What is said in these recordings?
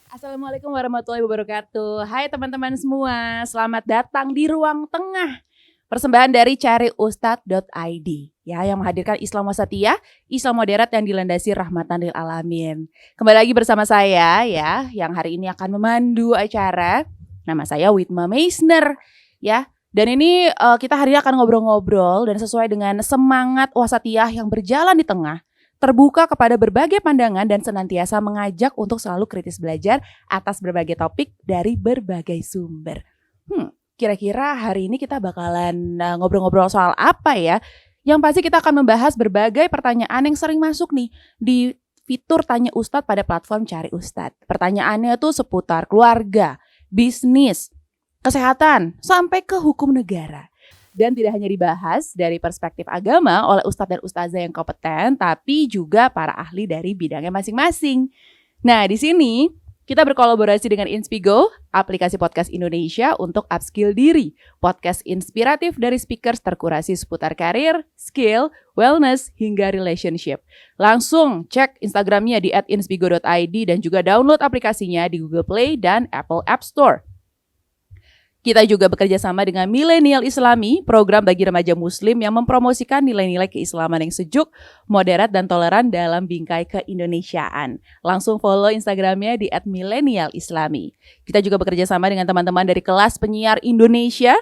Assalamualaikum warahmatullahi wabarakatuh. Hai teman-teman semua, selamat datang di Ruang Tengah. Persembahan dari cariustad.id ya, yang menghadirkan Islam wasatiyah, Islam moderat yang dilandasi rahmatan lil alamin. Kembali lagi bersama saya ya, yang hari ini akan memandu acara. Nama saya Witma Meisner ya. Dan ini kita hari ini akan ngobrol-ngobrol dan sesuai dengan semangat wasatiyah yang berjalan di tengah, terbuka kepada berbagai pandangan dan senantiasa mengajak untuk selalu kritis belajar atas berbagai topik dari berbagai sumber. Kira-kira hari ini kita bakalan ngobrol-ngobrol soal apa ya? Yang pasti kita akan membahas berbagai pertanyaan yang sering masuk nih di fitur Tanya Ustadz pada platform Cari Ustadz. Pertanyaannya tuh seputar keluarga, bisnis, kesehatan, sampai ke hukum negara. Dan tidak hanya dibahas dari perspektif agama oleh ustadz dan ustazah yang kompeten, tapi juga para ahli dari bidangnya masing-masing. Nah, di sini kita berkolaborasi dengan Inspigo, aplikasi podcast Indonesia untuk upskill diri. Podcast inspiratif dari speakers terkurasi seputar karir, skill, wellness, hingga relationship. Langsung cek Instagramnya di @inspigo.id dan juga download aplikasinya di Google Play dan Apple App Store. Kita juga bekerja sama dengan Millennial Islami, program bagi remaja muslim yang mempromosikan nilai-nilai keislaman yang sejuk, moderat, dan toleran dalam bingkai keindonesiaan. Langsung follow Instagramnya di @millennialislami. Kita juga bekerja sama dengan teman-teman dari kelas penyiar Indonesia,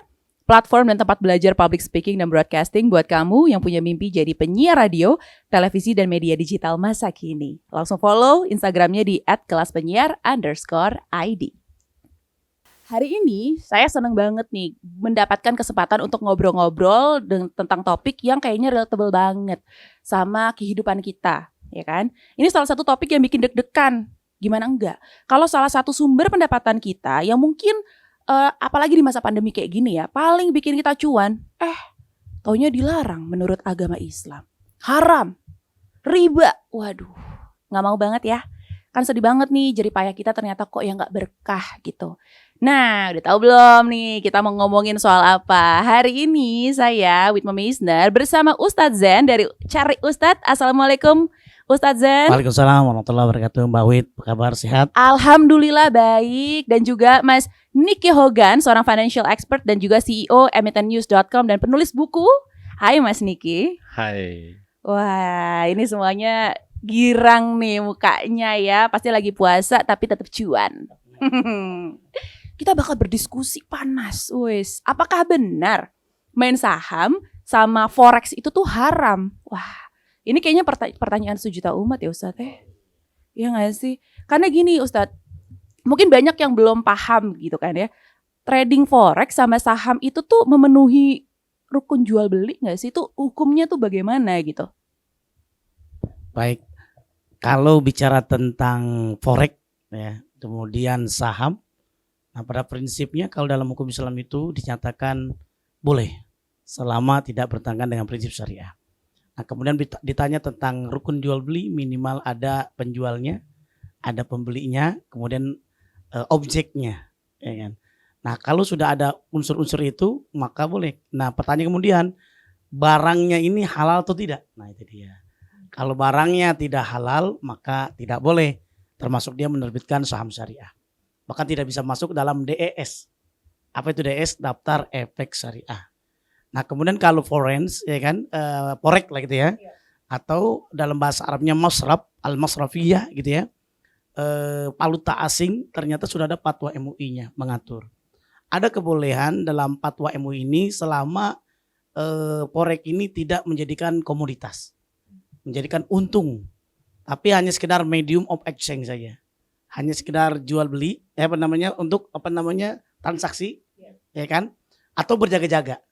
platform dan tempat belajar public speaking dan broadcasting buat kamu yang punya mimpi jadi penyiar radio, televisi, dan media digital masa kini. Langsung follow Instagramnya di @kelaspenyiar_id. Hari ini saya seneng banget nih mendapatkan kesempatan untuk ngobrol-ngobrol tentang topik yang kayaknya relatable banget sama kehidupan kita, ya kan? Ini salah satu topik yang bikin deg-degan. Gimana enggak? Kalau salah satu sumber pendapatan kita yang mungkin apalagi di masa pandemi kayak gini ya, paling bikin kita cuan, taunya dilarang menurut agama Islam. Haram, riba, waduh, nggak mau banget ya. Kan sedih banget nih jeripayah kita ternyata kok yang gak berkah gitu. Nah, udah tahu belum nih kita mau ngomongin soal apa? Hari ini saya Witma Meisner bersama Ustadz Zen dari Cari Ustadz. Assalamualaikum Ustadz Zen. Waalaikumsalam warahmatullahi wabarakatuh. Mbak Wit, apa kabar, sehat? Alhamdulillah baik. Dan juga Mas Niki Hogan, seorang financial expert dan juga CEO emitennews.com dan penulis buku. Hai Mas Niki. Hai. Wah, ini semuanya girang nih mukanya ya. Pasti lagi puasa tapi tetap cuan. Kita bakal berdiskusi panas. Wes, apakah benar main saham sama forex itu tuh haram? Wah, ini kayaknya pertanyaan sejuta umat ya Ustadz ya. Iya gak sih? Karena gini Ustadz, mungkin banyak yang belum paham gitu kan ya. Trading forex sama saham itu tuh memenuhi rukun jual beli gak sih? Itu hukumnya tuh bagaimana gitu? Baik. Kalau bicara tentang forex ya, kemudian saham, nah pada prinsipnya kalau dalam hukum Islam itu dinyatakan boleh selama tidak bertentangan dengan prinsip syariah. Nah kemudian ditanya tentang rukun jual beli, minimal ada penjualnya, ada pembelinya, kemudian objeknya, ya kan. Nah kalau sudah ada unsur-unsur itu maka boleh. Nah pertanyaan kemudian, barangnya ini halal atau tidak? Nah itu dia. Kalau barangnya tidak halal maka tidak boleh, termasuk dia menerbitkan saham syariah. Bahkan tidak bisa masuk dalam DES. Apa itu DES? Daftar efek syariah. Nah kemudian kalau forex ya kan, forex lah gitu ya, atau dalam bahasa Arabnya masraf, al-masrafiyah gitu ya, valuta asing, ternyata sudah ada fatwa MUI-nya mengatur. Ada kebolehan dalam fatwa MUI ini selama forex ini tidak menjadikan komoditas, menjadikan untung, tapi hanya sekedar medium of exchange saja, hanya sekedar jual beli, untuk transaksi, ya kan, atau berjaga-jaga.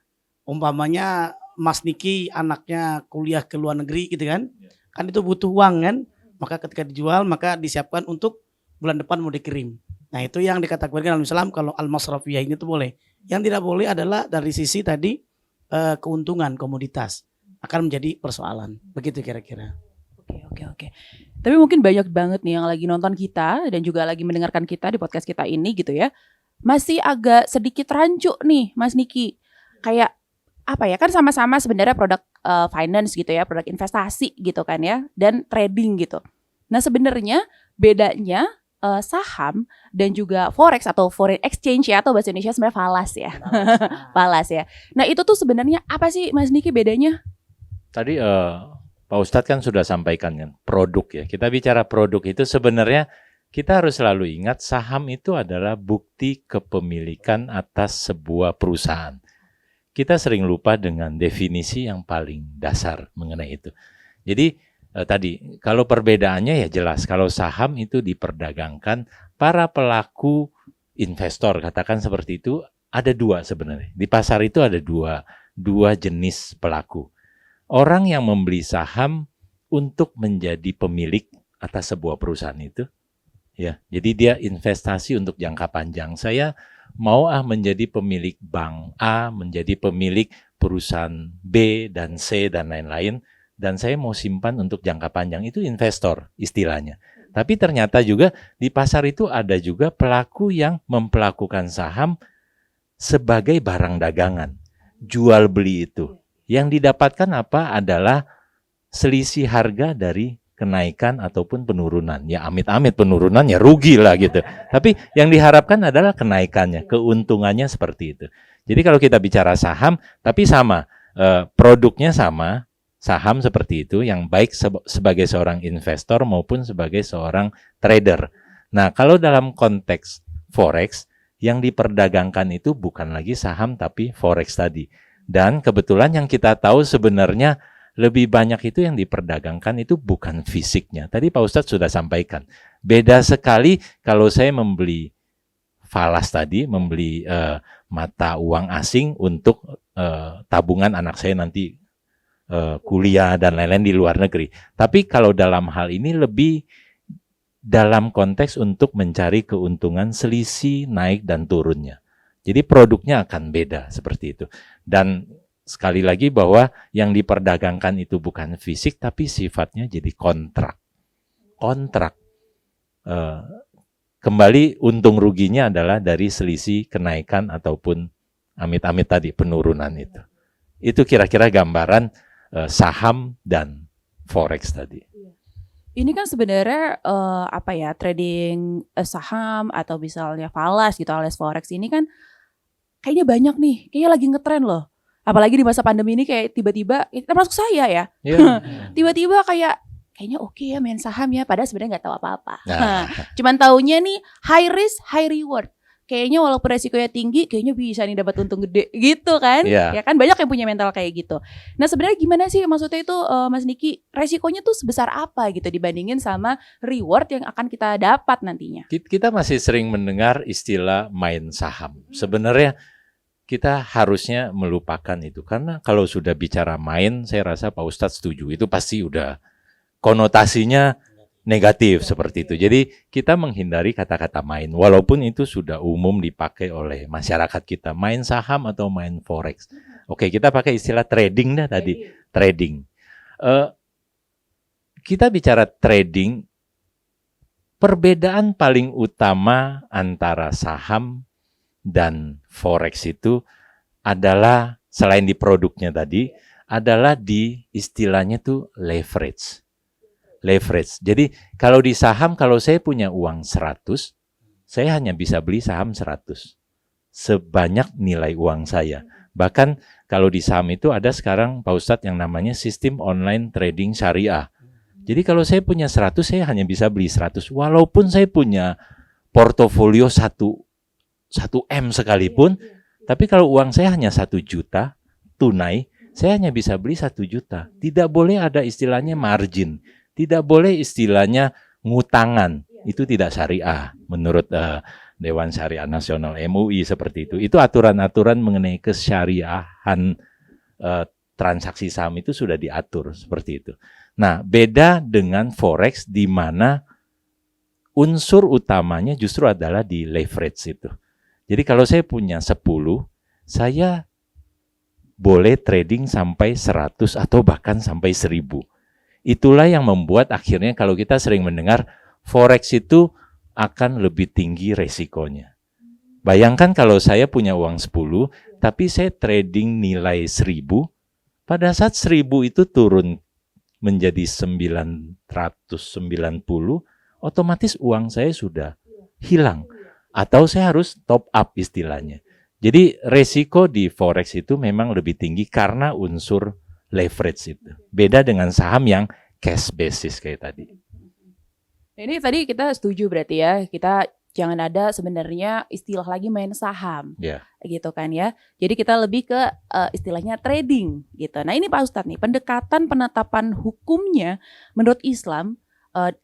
Umpamanya Mas Niki anaknya kuliah ke luar negeri gitu kan, kan itu butuh uang kan, maka ketika dijual maka disiapkan untuk bulan depan mau dikirim. Nah itu yang dikategorikan dalam Islam kalau al-masrafiyah ini tuh boleh. Yang tidak boleh adalah dari sisi tadi keuntungan komoditas. Akan menjadi persoalan. Begitu kira-kira. Oke. Tapi mungkin banyak banget nih yang lagi nonton kita dan juga lagi mendengarkan kita di podcast kita ini gitu ya. Masih agak sedikit rancu nih Mas Niki. Kayak apa ya, kan sama-sama sebenarnya produk finance gitu ya, produk investasi gitu kan ya, dan trading gitu. Nah sebenarnya bedanya saham dan juga forex atau foreign exchange ya, atau bahasa Indonesia sebenarnya falas ya. Falas ya. Nah, itu tuh sebenarnya apa sih Mas Niki bedanya? Tadi Pak Ustadz kan sudah sampaikan kan, produk ya. Kita bicara produk itu sebenarnya kita harus selalu ingat saham itu adalah bukti kepemilikan atas sebuah perusahaan. Kita sering lupa dengan definisi yang paling dasar mengenai itu. Jadi tadi kalau perbedaannya ya jelas, kalau saham itu diperdagangkan para pelaku investor, katakan seperti itu, ada dua sebenarnya. Di pasar itu ada dua jenis pelaku. Orang yang membeli saham untuk menjadi pemilik atas sebuah perusahaan itu, ya. Jadi dia investasi untuk jangka panjang. Saya mau menjadi pemilik bank A, menjadi pemilik perusahaan B dan C dan lain-lain, dan saya mau simpan untuk jangka panjang. Itu investor istilahnya. Tapi ternyata juga di pasar itu ada juga pelaku yang mempelakukan saham sebagai barang dagangan, jual beli itu. Yang didapatkan apa adalah selisih harga dari kenaikan ataupun penurunan. Ya amit-amit penurunan ya rugi lah gitu. Tapi yang diharapkan adalah kenaikannya, keuntungannya seperti itu. Jadi kalau kita bicara saham, tapi sama, produknya sama, saham seperti itu, yang baik sebagai seorang investor maupun sebagai seorang trader. Nah, kalau dalam konteks forex, yang diperdagangkan itu bukan lagi saham tapi forex tadi. Dan kebetulan yang kita tahu sebenarnya lebih banyak itu yang diperdagangkan itu bukan fisiknya. Tadi Pak Ustadz sudah sampaikan. Beda sekali kalau saya membeli falas tadi, membeli mata uang asing untuk tabungan anak saya nanti kuliah dan lain-lain di luar negeri. Tapi kalau dalam hal ini lebih dalam konteks untuk mencari keuntungan selisih naik dan turunnya. Jadi produknya akan beda seperti itu. Dan sekali lagi bahwa yang diperdagangkan itu bukan fisik tapi sifatnya jadi kontrak. Kontrak. Kembali untung ruginya adalah dari selisih kenaikan ataupun amit-amit tadi penurunan itu. Itu kira-kira gambaran saham dan forex tadi. Ini kan sebenarnya trading saham atau misalnya falas gitu alias forex ini kan kayaknya banyak nih, kayaknya lagi ngetren loh. Apalagi di masa pandemi ini kayak tiba-tiba, termasuk saya ya, tiba-tiba kayaknya oke ya main saham ya, padahal sebenarnya nggak tahu apa-apa. Cuman taunya nih high risk, high reward. Kayaknya walaupun resikonya tinggi, kayaknya bisa nih dapat untung gede gitu kan? Ya kan banyak yang punya mental kayak gitu. Nah sebenarnya gimana sih maksudnya itu Mas Niki, resikonya tuh sebesar apa gitu dibandingin sama reward yang akan kita dapat nantinya? Kita masih sering mendengar istilah main saham. Sebenarnya kita harusnya melupakan itu. Karena kalau sudah bicara main, saya rasa Pak Ustadz setuju. Itu pasti udah konotasinya negatif seperti itu. Jadi kita menghindari kata-kata main, walaupun itu sudah umum dipakai oleh masyarakat kita. Main saham atau main forex. Oke, kita pakai istilah trading dah tadi. Trading. Kita bicara trading, perbedaan paling utama antara saham dan forex itu adalah, selain di produknya tadi, adalah di istilahnya tuh leverage. Leverage. Jadi kalau di saham, kalau saya punya uang 100, saya hanya bisa beli saham 100. Sebanyak nilai uang saya. Bahkan kalau di saham itu ada sekarang Pak Ustadz yang namanya sistem online trading syariah. Jadi kalau saya punya 100, saya hanya bisa beli 100. Walaupun saya punya portofolio 1 M sekalipun, tapi kalau uang saya hanya 1 juta tunai, saya hanya bisa beli 1 juta. Tidak boleh ada istilahnya margin. Tidak boleh istilahnya ngutangan, itu tidak syariah menurut Dewan Syariah Nasional MUI seperti itu. Itu aturan-aturan mengenai kesyariahan transaksi saham itu sudah diatur seperti itu. Nah, beda dengan forex di mana unsur utamanya justru adalah di leverage itu. Jadi kalau saya punya 10, saya boleh trading sampai 100 atau bahkan sampai 1000. Itulah yang membuat akhirnya kalau kita sering mendengar forex itu akan lebih tinggi resikonya. Bayangkan kalau saya punya uang 10, tapi saya trading nilai 1000, pada saat 1000 itu turun menjadi 990, otomatis uang saya sudah hilang. Atau saya harus top up istilahnya. Jadi resiko di forex itu memang lebih tinggi karena unsur leverage itu. Beda dengan saham yang cash basis kayak tadi. Ini tadi kita setuju berarti ya, kita jangan ada sebenarnya istilah lagi main saham, Ya. gitu kan ya. Jadi kita lebih ke istilahnya trading gitu. Nah ini Pak Ustadz nih, pendekatan penetapan hukumnya menurut Islam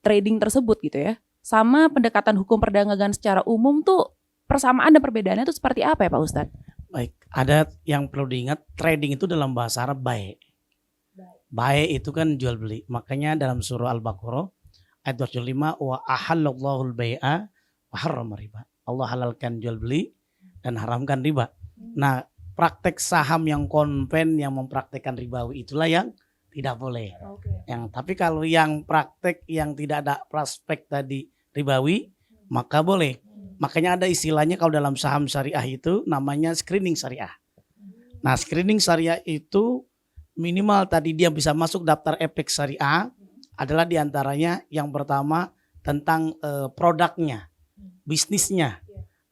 trading tersebut gitu ya, sama pendekatan hukum perdagangan secara umum tuh persamaan dan perbedaannya tuh seperti apa ya Pak Ustadz? Baik, ada yang perlu diingat, trading itu dalam bahasa Arab bae. Bae itu kan jual beli. Makanya dalam surah Al-Baqarah ayat 25, wa ahallallahu al-bai'a wa harrama riba. Allah halalkan jual beli dan haramkan riba. Nah, praktek saham yang konven yang mempraktekkan ribawi itulah yang tidak boleh. Tapi kalau yang praktek yang tidak ada prospek tadi ribawi, maka boleh. Makanya ada istilahnya kalau dalam saham syariah itu namanya screening syariah. Nah, screening syariah itu minimal tadi dia bisa masuk daftar efek syariah adalah diantaranya yang pertama tentang produknya, bisnisnya,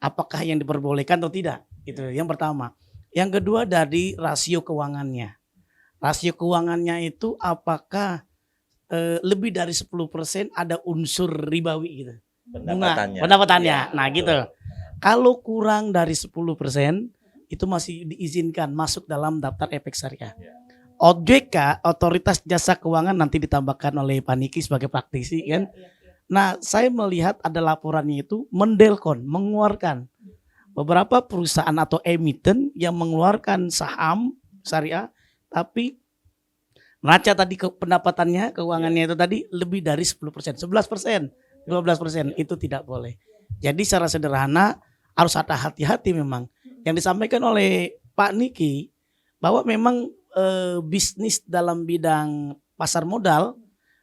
apakah yang diperbolehkan atau tidak. Itu yang pertama. Yang kedua dari rasio keuangannya. Rasio keuangannya itu apakah lebih dari 10% ada unsur ribawi gitu. Pendapatannya. Nah gitu. Kalau kurang dari 10% itu masih diizinkan masuk dalam daftar efek syariah. OJK, Otoritas Jasa Keuangan, nanti ditambahkan oleh Pak Niki sebagai praktisi kan. Nah saya melihat ada laporannya itu mengeluarkan beberapa perusahaan atau emiten yang mengeluarkan saham syariah, tapi neraca tadi pendapatannya, keuangannya itu tadi lebih dari 10%, 11%, 12% itu tidak boleh. Jadi secara sederhana harus ada hati-hati memang. Yang disampaikan oleh Pak Niki bahwa memang bisnis dalam bidang pasar modal,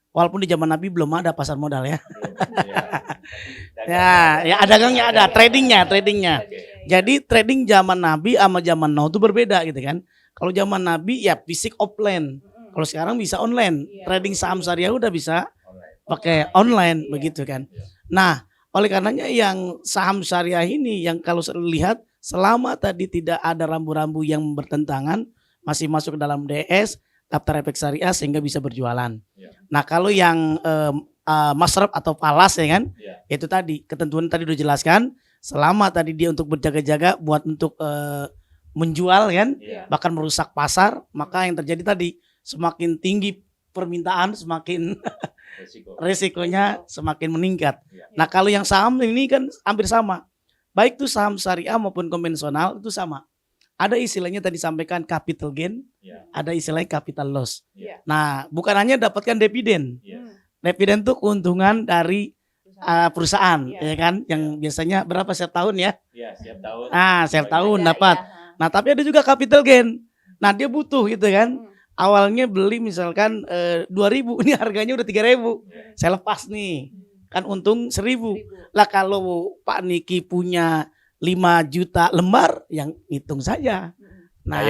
walaupun di zaman Nabi belum ada pasar modal ya. ya dagangnya ada, tradingnya. Jadi trading zaman Nabi sama zaman now itu berbeda gitu kan. Kalau zaman Nabi ya fisik offline. Kalau sekarang bisa online. Trading saham syariah udah bisa pakai online begitu kan. Nah, oleh karenanya yang saham syariah ini yang kalau lihat selama tadi tidak ada rambu-rambu yang bertentangan, masih masuk ke dalam DS, daftar efek syariah sehingga bisa berjualan. Nah, kalau yang masraf atau falas ya kan, itu tadi ketentuan tadi udah jelaskan, selama tadi dia untuk berjaga-jaga buat untuk menjual kan, bahkan merusak pasar, maka yang terjadi tadi semakin tinggi permintaan semakin resikonya semakin meningkat. Nah kalau yang saham ini kan hampir sama, baik itu saham syariah maupun konvensional itu sama. Ada istilahnya tadi sampaikan capital gain, ada istilahnya capital loss. Nah bukan hanya dapatkan dividen, dividen itu keuntungan dari perusahaan, ya kan, yang biasanya berapa setiap tahun ya? Setiap tahun. Setiap tahun dapat. Nah tapi ada juga capital gain. Nah dia butuh gitu kan. Awalnya beli misalkan 2.000, ini harganya udah 3.000. Saya lepas nih, kan untung 1.000. Lah kalau Pak Niki punya 5 juta lembar, yang hitung saja. Nah,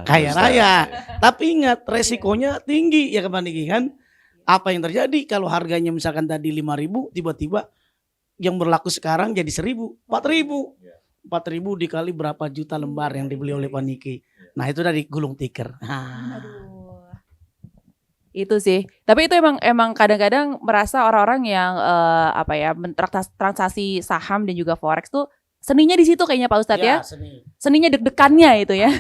kaya raya. Tapi ingat resikonya tinggi ya Pak Niki kan. Apa yang terjadi kalau harganya misalkan tadi 5.000, tiba-tiba yang berlaku sekarang jadi 1.000, 4.000 dikali berapa juta lembar yang dibeli oleh Pak Niki. Nah itu dari gulung tikar. Itu sih. Tapi itu emang kadang-kadang merasa orang-orang yang transaksi saham dan juga forex tuh seninya di situ kayaknya Pak Ustadz ya. Seninya deg-degannya itu ya.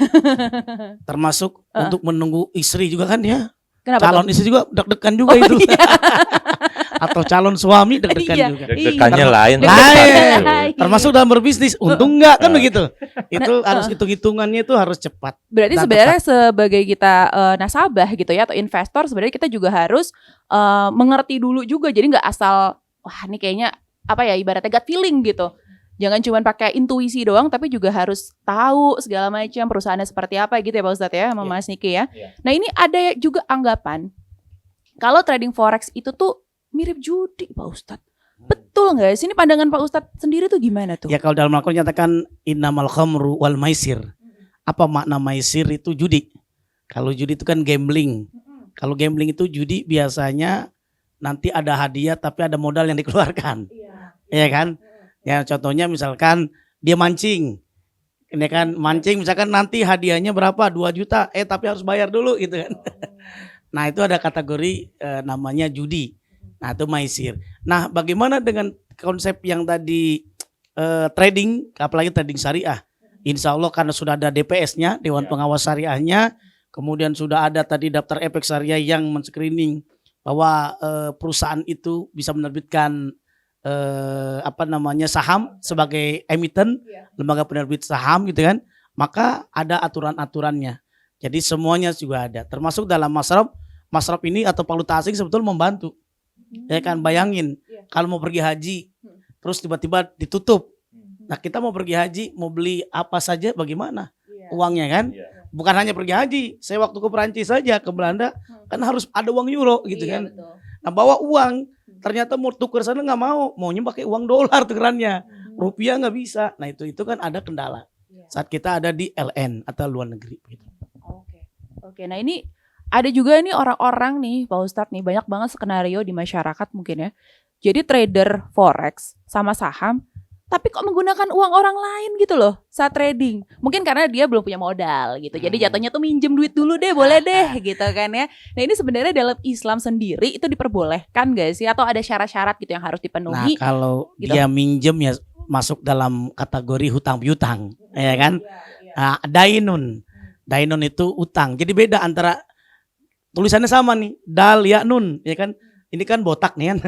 Termasuk untuk menunggu istri juga kan ya. Kenapa calon istri juga deg-degan juga itu. Iya. Atau calon suami deg-degan juga. Deg-degannya lain. Termasuk dalam berbisnis, untung enggak kan begitu. Itu harus hitung-hitungannya itu harus cepat. Berarti sebenarnya sebagai kita nasabah gitu ya atau investor, sebenarnya kita juga harus mengerti dulu juga. Jadi nggak asal wah ini kayaknya ibaratnya gut feeling gitu. Jangan cuma pakai intuisi doang, tapi juga harus tahu segala macam perusahaannya seperti apa gitu ya Pak Ustadz ya, sama Mas Niki ya. Nah ini ada juga anggapan kalau trading forex itu tuh mirip judi Pak Ustadz. Betul nggak sih? Ini pandangan Pak Ustadz sendiri tuh gimana tuh? Ya kalau dalam Al-Quran nyatakan innamal khamru wal maisir. Apa makna maisir itu judi? Kalau judi itu kan gambling. Kalau gambling itu judi biasanya nanti ada hadiah tapi ada modal yang dikeluarkan. Iya kan? Ya contohnya misalkan dia mancing. Ini kan mancing misalkan nanti hadiahnya berapa 2 juta tapi harus bayar dulu gitu kan. Nah itu ada kategori namanya judi. Nah itu maisir. Nah bagaimana dengan konsep yang tadi trading, apalagi trading syariah. Insya Allah karena sudah ada DPS-nya, Dewan Pengawas Syariahnya, kemudian sudah ada tadi daftar efek syariah yang men-screening bahwa perusahaan itu bisa menerbitkan saham sebagai emiten, lembaga penerbit saham gitu kan, maka ada aturan-aturannya. Jadi semuanya juga ada, termasuk dalam masraf ini atau valuta asing sebetulnya membantu. Ya kan, bayangin kalau mau pergi haji, terus tiba-tiba ditutup. Nah kita mau pergi haji, mau beli apa saja bagaimana uangnya kan? Bukan hanya pergi haji, saya waktu ke Perancis saja, ke Belanda, kan harus ada uang euro gitu kan. Betul. Nah bawa uang, ternyata mau tuker sana nggak mau, maunya pakai uang dolar tukerannya, rupiah nggak bisa. Nah itu kan ada kendala saat kita ada di LN atau luar negeri. Gitu. Oke. Nah ini ada juga nih orang-orang nih Pak Ustadz nih, banyak banget skenario di masyarakat mungkin ya. Jadi trader forex sama saham, tapi kok menggunakan uang orang lain gitu loh saat trading. Mungkin karena dia belum punya modal gitu. Jadi jatuhnya tuh minjem duit dulu deh, boleh deh gitu kan ya. Nah ini sebenarnya dalam Islam sendiri itu diperbolehkan gak sih? Atau ada syarat-syarat gitu yang harus dipenuhi? Nah kalau gitu. dia minjem ya masuk dalam kategori hutang piutang, ya kan? Nah, dainun itu utang. Jadi beda antara tulisannya sama nih, dal ya nun, ya kan? Ini kan botak nih kan.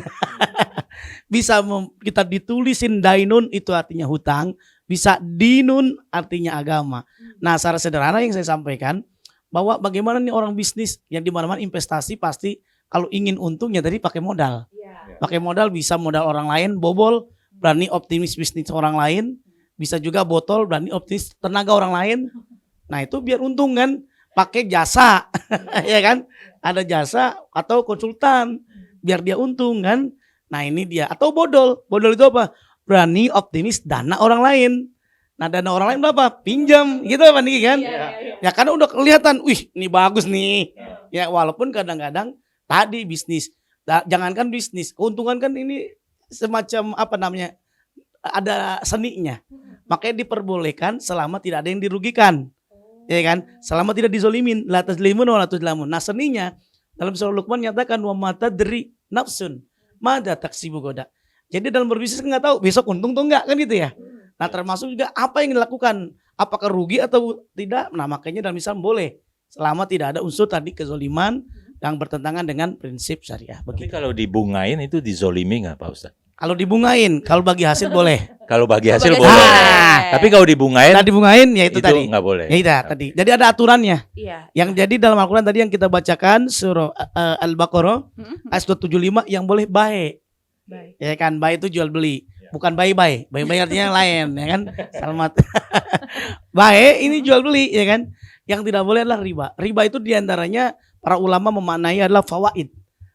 Bisa kita ditulisin dainun itu artinya hutang, bisa dinun artinya agama. Nah, secara sederhana yang saya sampaikan bahwa bagaimana nih orang bisnis yang di mana-mana investasi pasti kalau ingin untungnya tadi pakai modal. Pakai modal bisa modal orang lain, bobol, berani optimis bisnis orang lain, bisa juga botol, berani optimis tenaga orang lain. Nah, itu biar untung kan, pakai jasa. Ya kan? Ada jasa atau konsultan biar dia untung kan. Nah ini dia. Atau bodol itu apa? Berani optimis dana orang lain. Nah dana orang lain berapa? Pinjam gitu Pak Niki kan. Ya karena udah kelihatan, wih ini bagus nih. Ya walaupun kadang-kadang tadi bisnis, jangankan bisnis, keuntungan kan ini semacam ada seninya. Makanya diperbolehkan selama tidak ada yang dirugikan. Ya kan? Selama tidak dizolimin, la tazlimun wa la tuzlamun. Nah seninya dalam surah Luqman nyatakan wa mata dari nafsun mada taksibu goda. Jadi dalam berbisnis nggak tahu besok untung tuh enggak kan gitu ya. Nah termasuk juga apa yang dilakukan, apakah rugi atau tidak. Nah makanya dalam Islam boleh selama tidak ada unsur tadi kezoliman yang bertentangan dengan prinsip syariah. Tapi kalau dibungain itu dizolimi nggak Pak Ustadz? Kalau dibungain, kalau bagi hasil boleh. Kalau bagi hasil Bagi boleh. hasil. Tapi kalau dibungain, Nah dibungain ya itu tadi. nggak boleh. Ya itu tadi. Jadi ada aturannya. Iya. Yang jadi dalam Al-Quran tadi yang kita bacakan surah Al-Baqarah ayat 275 yang boleh baik. Ya kan, baik itu jual beli. Bukan baik-baik. Baik-baik artinya yang lain ya kan. Selamat. Baik ini jual beli ya kan. Yang tidak boleh adalah riba. Riba itu diantaranya para ulama memaknai adalah fawaid.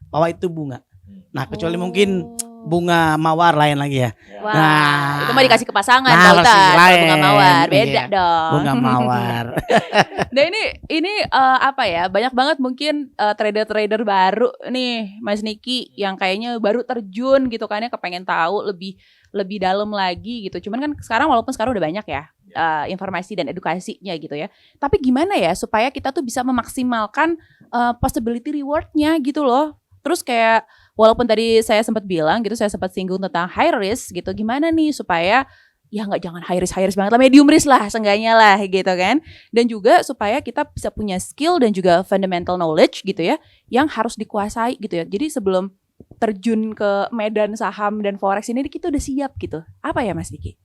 Fawaid itu bunga. Nah kecuali mungkin bunga mawar lain lagi ya. Wah, Nah, itu mah dikasih ke pasangan nah, Pak Ustadz. masih Kalau lain. bunga mawar beda Iya, dong. bunga mawar. Nah ini apa ya, banyak banget mungkin trader-trader baru nih Mas Niki yang kayaknya baru terjun gitu kan ya, kepengen tahu lebih dalam lagi gitu. Cuman kan sekarang walaupun sekarang udah banyak ya informasi dan edukasinya gitu ya. Tapi gimana ya supaya kita tuh bisa memaksimalkan possibility rewardnya gitu loh. Terus kayak walaupun tadi saya sempat bilang gitu, saya sempat singgung tentang high risk gitu, gimana nih supaya ya jangan high risk banget lah, medium risk lah seenggaknya lah gitu kan. Dan juga supaya kita bisa punya skill dan juga fundamental knowledge gitu ya, yang harus dikuasai gitu ya. Jadi sebelum terjun ke medan saham dan forex ini kita udah siap gitu. Apa ya Mas Diki?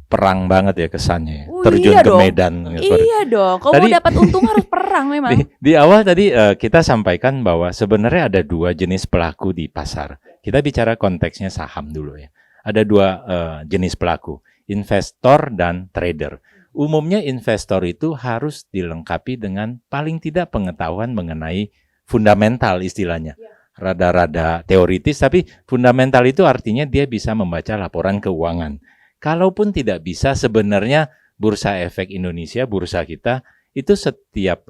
Perang banget ya kesannya. Oh, Terjun iya ke dong. medan. Iya dong, kalau mau dapat untung harus perang memang. Di awal tadi kita sampaikan bahwa sebenarnya ada 2 jenis pelaku di pasar. Kita bicara konteksnya saham dulu ya. Ada 2 jenis pelaku, investor dan trader. Umumnya investor itu harus dilengkapi dengan paling tidak pengetahuan mengenai fundamental istilahnya. Rada-rada teoritis, tapi fundamental itu artinya dia bisa membaca laporan keuangan. Kalaupun tidak bisa, sebenarnya Bursa Efek Indonesia, bursa kita, itu setiap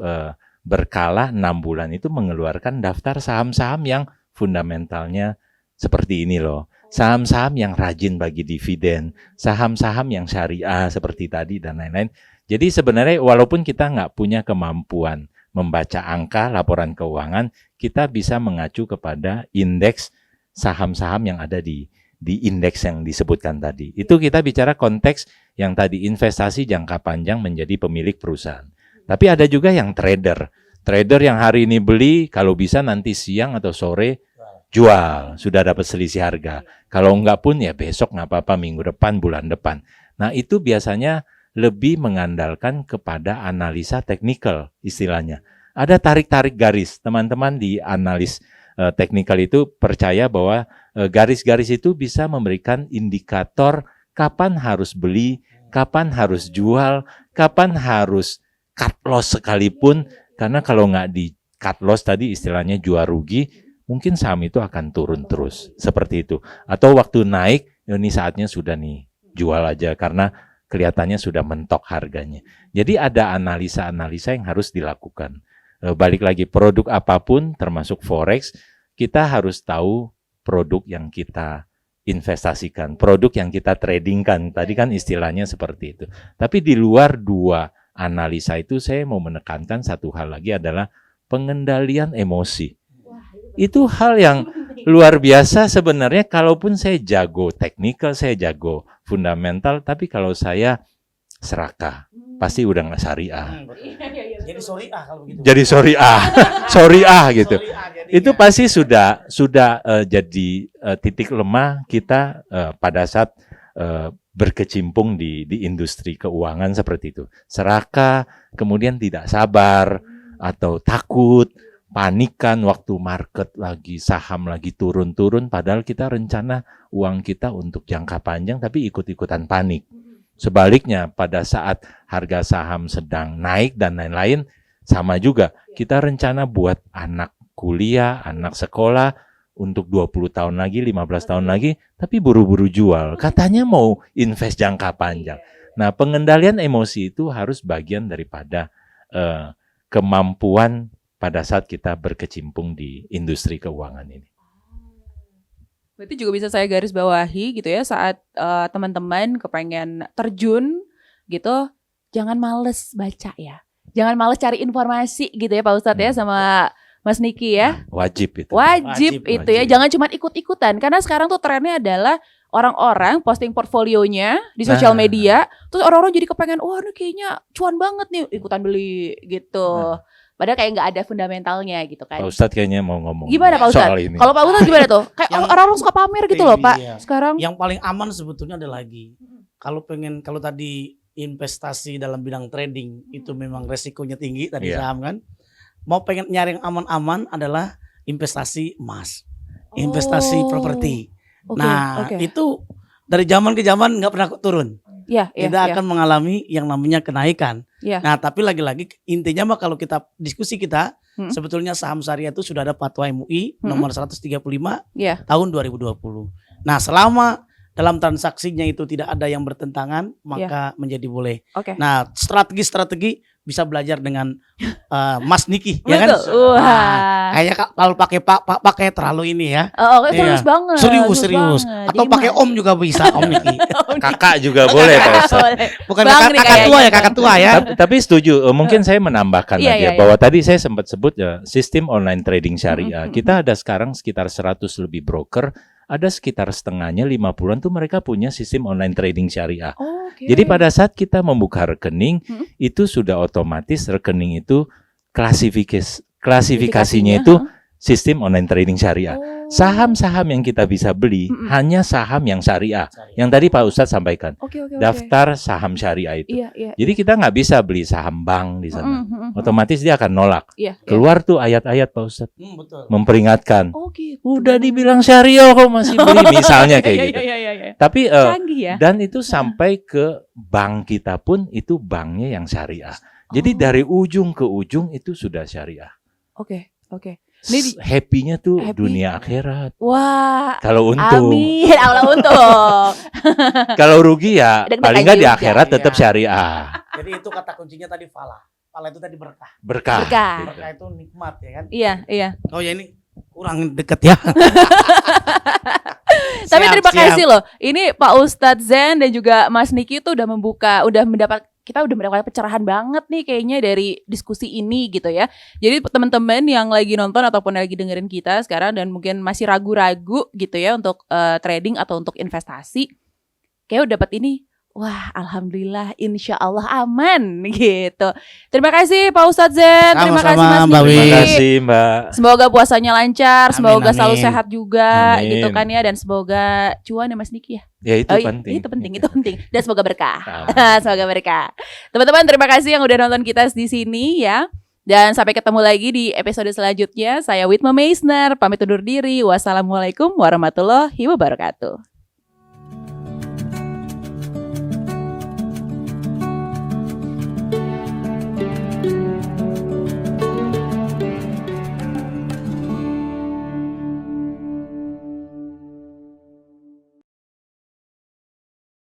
berkala 6 bulan itu mengeluarkan daftar saham-saham yang fundamentalnya seperti ini loh. Saham-saham yang rajin bagi dividen, saham-saham yang syariah seperti tadi dan lain-lain. Jadi sebenarnya walaupun kita nggak punya kemampuan membaca angka laporan keuangan, kita bisa mengacu kepada indeks saham-saham yang ada di indeks yang disebutkan tadi. Itu kita bicara konteks yang tadi investasi jangka panjang menjadi pemilik perusahaan. Tapi ada juga yang trader. Trader yang hari ini beli, kalau bisa nanti siang atau sore jual, sudah dapat selisih harga. Kalau enggak pun ya besok nggak apa-apa, minggu depan, bulan depan. Nah itu biasanya lebih mengandalkan kepada analisa teknikal istilahnya. Ada tarik-tarik garis. Teman-teman di analis teknikal itu percaya bahwa garis-garis itu bisa memberikan indikator kapan harus beli, kapan harus jual, kapan harus cut loss sekalipun. Karena kalau nggak di cut loss tadi istilahnya jual rugi, mungkin saham itu akan turun terus. Seperti itu. Atau waktu naik, ini saatnya sudah nih jual aja karena kelihatannya sudah mentok harganya. Jadi ada analisa-analisa yang harus dilakukan. Balik lagi, produk apapun termasuk forex, kita harus tahu produk yang kita investasikan, produk yang kita tradingkan. Tadi kan istilahnya seperti itu. Tapi di luar dua analisa itu saya mau menekankan satu hal lagi adalah pengendalian emosi. Itu hal yang luar biasa sebenarnya. Kalaupun saya jago teknikal, saya jago fundamental, tapi kalau saya serakah, pasti udah nggak syariah. Jadi syariah kalau begitu. Jadi syariah gitu. Syariah, Itu pasti sudah jadi titik lemah kita pada saat berkecimpung di industri keuangan seperti itu. Serakah, kemudian tidak sabar atau takut, panikan waktu market lagi, saham lagi turun-turun, padahal kita rencana uang kita untuk jangka panjang tapi ikut-ikutan panik. Sebaliknya pada saat harga saham sedang naik dan lain-lain, sama juga kita rencana buat anak kuliah, anak sekolah untuk 20 tahun lagi, 15 tahun lagi, tapi buru-buru jual. Katanya mau invest jangka panjang. Nah, pengendalian emosi itu harus bagian daripada kemampuan pada saat kita berkecimpung di industri keuangan ini. Berarti juga bisa saya garis bawahi gitu ya, saat teman-teman kepengen terjun gitu, jangan males baca ya. Jangan males cari informasi gitu ya Pak Ustadz ya, sama Mas Niki ya. Wajib itu. Wajib itu ya, jangan cuma ikut-ikutan. Karena sekarang tuh trennya adalah orang-orang posting portfolionya di sosial media, terus orang-orang jadi kepengen, wah ini kayaknya cuan banget nih, ikutan beli gitu. Padahal kayak nggak ada fundamentalnya gitu kan. Pak Ustadz kayaknya mau ngomong Gimana Pak Ustadz? soal ini. Kalau Pak Ustadz gimana tuh? Kayak orang-orang suka pamer gitu loh Pak sekarang. Yang paling aman sebetulnya ada lagi. Kalau tadi investasi dalam bidang trading itu memang resikonya tinggi tadi saham kan. Mau pengen nyari yang aman-aman adalah investasi emas, investasi properti. Itu dari zaman ke zaman nggak pernah turun. Tidak akan mengalami yang namanya kenaikan. Nah, tapi lagi-lagi intinya mah kalau kita diskusi kita sebetulnya saham syariah itu sudah ada fatwa MUI nomor 135 tahun 2020. Nah, selama dalam transaksinya itu tidak ada yang bertentangan, maka menjadi boleh. Nah, strategi-strategi bisa belajar dengan Mas Niki, ya kan? Kayaknya kalau pakai terlalu ini ya. Serius banget. Serius. Atau pakai Om juga bisa, Om Niki. Kakak juga boleh Pak Ustadz. Bukan kakak tua ya. Tapi setuju, mungkin saya menambahkan aja bahwa tadi saya sempat sebut ya, sistem online trading syariah. Kita ada sekarang sekitar 100 lebih broker. Ada sekitar setengahnya 50-an tuh mereka punya sistem online trading syariah. Jadi pada saat kita membuka rekening, itu sudah otomatis rekening itu klasifikasinya itu sistem online trading syariah. Saham-saham yang kita bisa beli hanya saham yang syariah. Yang tadi Pak Ustadz sampaikan. Daftar saham syariah itu. Jadi kita nggak bisa beli saham bank di sana. Otomatis dia akan nolak. Keluar tuh ayat-ayat Pak Ustadz. Memperingatkan. Udah dibilang syariah kok masih beli. Misalnya kayak gitu. Tapi dan itu sampai ke bank kita pun itu banknya yang syariah. Jadi dari ujung ke ujung itu sudah syariah. Happy-nya tuh dunia akhirat. Wah. Kalau untung. Amin. Allah untung. Kalau rugi ya paling nggak di akhirat tetap syariah. Jadi itu kata kuncinya tadi falah. Falah itu tadi berkah. Berkah. Berkah itu nikmat ya kan? Iya. Oh ya ini kurang deket ya. Tapi Siap, terima siap. kasih loh. Ini Pak Ustadz Zen dan juga Mas Niki tuh udah kita udah mendapat pencerahan banget nih kayaknya dari diskusi ini gitu ya. Jadi teman-teman yang lagi nonton ataupun lagi dengerin kita sekarang dan mungkin masih ragu-ragu gitu ya untuk trading atau untuk investasi, kayak udah dapat ini. Wah, alhamdulillah, insya Allah aman gitu. Terima kasih Pak Ustadz Zen, terima Sama-sama, kasih Mas Mbak Niki. Terima kasih Mbak. Semoga puasanya lancar, Amin, semoga selalu amin. sehat juga Amin. gitu kan ya, dan semoga cuan ya Mas Niki ya. Ya itu Oh, iya, penting. itu penting dan semoga berkah. Amin. Semoga berkah. Teman-teman terima kasih yang udah nonton kita di sini ya. Dan sampai ketemu lagi di episode selanjutnya. Saya Witma Meisner, pamit undur diri. Wassalamualaikum warahmatullahi wabarakatuh.